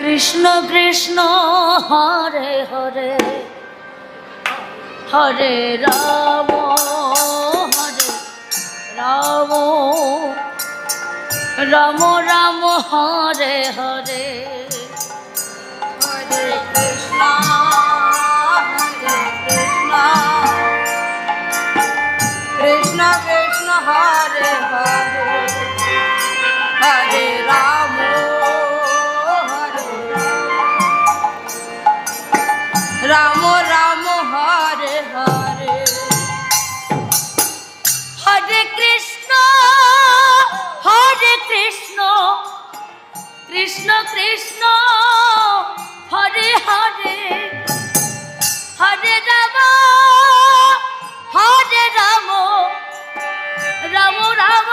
Krishna Krishna Hare Hare Hare Ram Ram Ram Hare Hare Hare Krishna Krishna Krishna Hare Hare Hare Ram Ram Ram Hare Hare Hare Krishna Krishna Krishna Hare Hare Hare Ram Ram Ram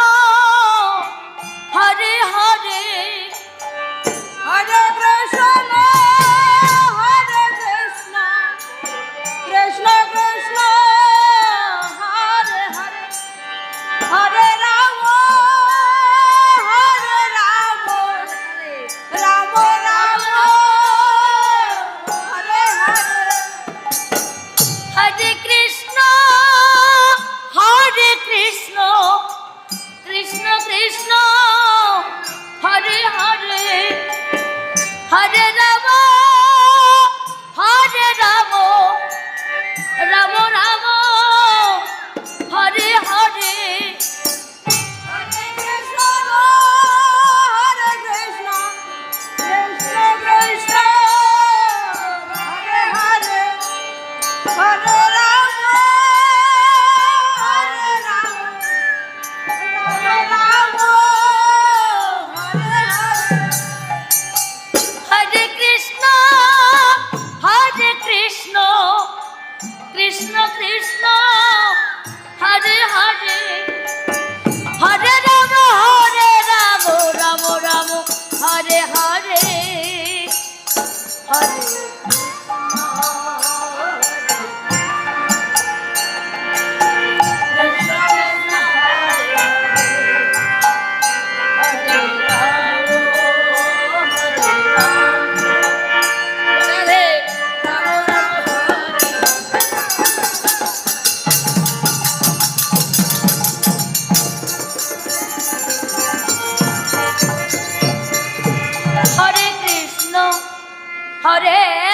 Hare Hare Hare Krishna Krishna Krishna Hare Hare Hare Ram Ram Ram Hare Hare Hare Krishna Krishna Krishna Hare Hare Hare Ram Ram Ram Hare Hare Hare Krishna Krishna Krishna Hare Hare Hare Ram Ram Hare Hare Hare Krishna Krishna Krishna Hare Hare Hare Ram Ram Ram Hare Hare Hare Hare